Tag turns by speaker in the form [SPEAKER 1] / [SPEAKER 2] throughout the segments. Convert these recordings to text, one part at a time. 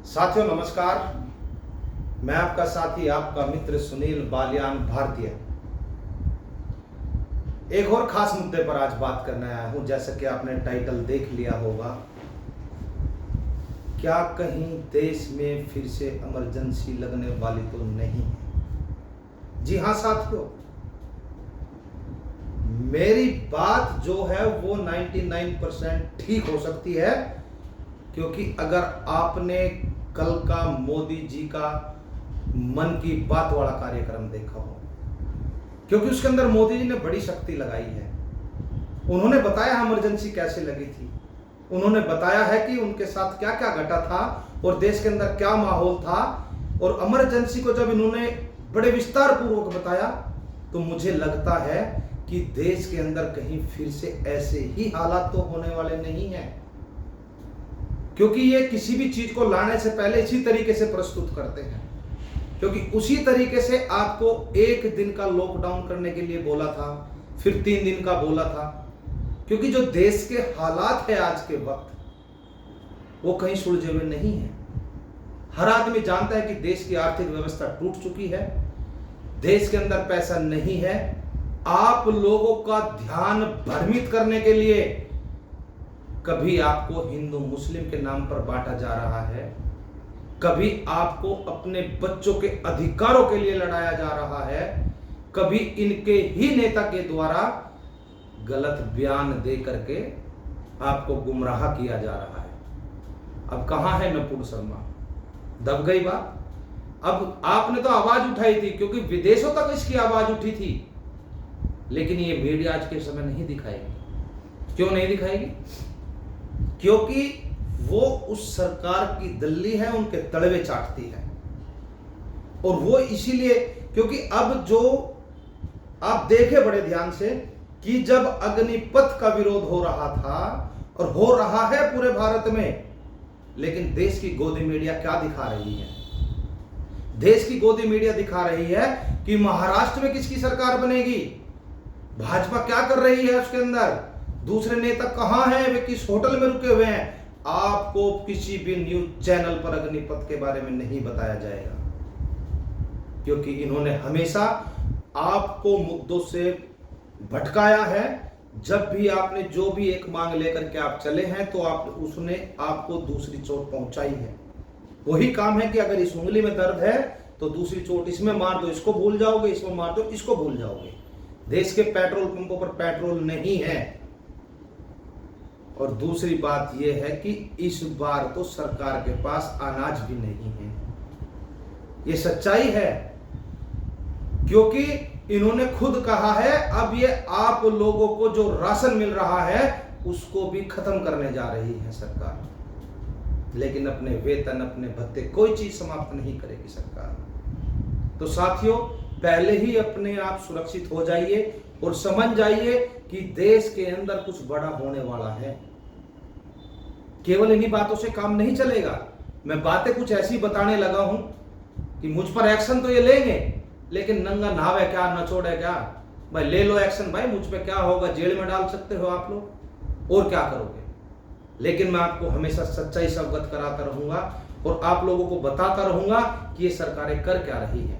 [SPEAKER 1] साथियों नमस्कार। मैं आपका साथी आपका मित्र सुनील बालियान भारतीय एक और खास मुद्दे पर आज बात करने आया हूं। जैसा कि आपने टाइटल देख लिया होगा, क्या कहीं देश में फिर से इमरजेंसी लगने वाली तो नहीं है। जी हां साथियों, मेरी बात जो है वो 99% ठीक हो सकती है, क्योंकि अगर आपने कल का मोदी जी का मन की बात वाला कार्यक्रम देखा हो, क्योंकि उसके अंदर मोदी जी ने बड़ी शक्ति लगाई है। उन्होंने बताया इमरजेंसी कैसे लगी थी, उन्होंने बताया है कि उनके साथ क्या क्या घटा था और देश के अंदर क्या माहौल था। और इमरजेंसी को जब इन्होंने बड़े विस्तार पूर्वक बताया तो मुझे लगता है कि देश के अंदर कहीं फिर से ऐसे ही हालात तो होने वाले नहीं हैं, क्योंकि ये किसी भी चीज को लाने से पहले इसी तरीके से प्रस्तुत करते हैं। क्योंकि उसी तरीके से आपको 1 दिन का लॉकडाउन करने के लिए बोला था, फिर 3 दिन का बोला था, क्योंकि जो देश के हालात है आज के वक्त वो कहीं सुलझे हुए नहीं है। हर आदमी जानता है कि देश की आर्थिक व्यवस्था टूट चुकी है, देश के अंदर पैसा नहीं है। आप लोगों का ध्यान भ्रमित करने के लिए कभी आपको हिंदू मुस्लिम के नाम पर बांटा जा रहा है, कभी आपको अपने बच्चों के अधिकारों के लिए लड़ाया जा रहा है, कभी इनके ही नेता के द्वारा गलत बयान दे करके आपको गुमराह किया जा रहा है। अब कहां है नपुंसक शर्मा? दब गई बात। अब आपने तो आवाज उठाई थी, क्योंकि विदेशों तक इसकी आवाज उठी थी, लेकिन ये मीडिया आज के समय नहीं दिखाएगी। क्यों नहीं दिखाएगी? क्योंकि वो उस सरकार की दल्ली है, उनके तलवे चाटती है। और वो इसीलिए, क्योंकि अब जो आप देखे बड़े ध्यान से कि जब अग्निपथ का विरोध हो रहा था और हो रहा है पूरे भारत में, लेकिन देश की गोदी मीडिया क्या दिखा रही है? देश की गोदी मीडिया दिखा रही है कि महाराष्ट्र में किसकी सरकार बनेगी, भाजपा क्या कर रही है उसके अंदर, दूसरे नेता कहां हैं, वे किस होटल में रुके हुए हैं। आपको किसी भी न्यूज चैनल पर अग्निपथ के बारे में नहीं बताया जाएगा, क्योंकि इन्होंने हमेशा आपको मुद्दों से भटकाया है। जब भी आपने जो भी एक मांग लेकर के आप चले हैं तो उसने आपको दूसरी चोट पहुंचाई है। वही काम है कि अगर इस उंगली में दर्द है तो दूसरी चोट इसमें मार दो, इसको भूल जाओगे, इसमें मार दो, इसको भूल जाओगे। देश के पेट्रोल पंपों पर पेट्रोल नहीं है। और दूसरी बात यह है कि इस बार तो सरकार के पास अनाज भी नहीं है। यह सच्चाई है, क्योंकि इन्होंने खुद कहा है अब ये आप लोगों को जो राशन मिल रहा है उसको भी खत्म करने जा रही है सरकार, लेकिन अपने वेतन, अपने भत्ते, कोई चीज समाप्त नहीं करेगी सरकार। तो साथियों, पहले ही अपने आप सुरक्षित हो जाइए और समझ जाइए कि देश के अंदर कुछ बड़ा होने वाला है। केवल इन्हीं बातों से काम नहीं चलेगा। मैं बातें कुछ ऐसी बताने लगा हूं कि मुझ पर एक्शन तो ये लेंगे, लेकिन नंगा नहावे क्या, नचोड़े क्या, भाई ले लो एक्शन, भाई मुझ पे क्या होगा, जेल में डाल सकते हो आप लोग, और क्या करोगे। लेकिन मैं आपको हमेशा सच्चाई से अवगत कराता रहूंगा और आप लोगों को बताता रहूंगा कि ये सरकारें कर क्या रही है।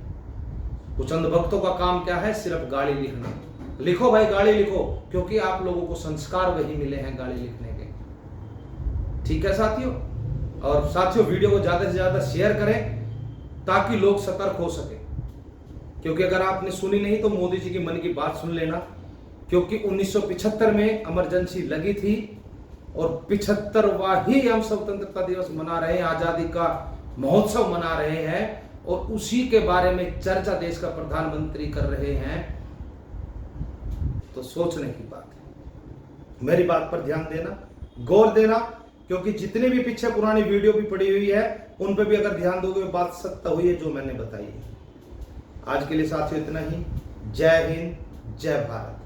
[SPEAKER 1] कुछ अंधभक्तों का काम क्या है? सिर्फ गाली लिखना। लिखो भाई, गाली लिखो, क्योंकि आप लोगों को संस्कार वही मिले हैं गाली लिखने के। ठीक है साथियों? और साथियों, वीडियो को ज्यादा से ज्यादा शेयर करें ताकि लोग सतर्क हो सके, क्योंकि अगर आपने सुनी नहीं तो मोदी जी की मन की बात सुन लेना। क्योंकि 1975 में इमरजेंसी लगी थी और 75वां ही हम स्वतंत्रता दिवस मना रहे हैं, आजादी का महोत्सव मना रहे हैं, और उसी के बारे में चर्चा देश का प्रधानमंत्री कर रहे हैं। तो सोचने की बात है। मेरी बात पर ध्यान देना, गौर देना, क्योंकि जितनी भी पीछे पुरानी वीडियो भी पड़ी हुई है उन पे भी अगर ध्यान दोगे बात सत्य हुई है जो मैंने बताई है। आज के लिए साथियों इतना ही। जय हिंद, जय भारत।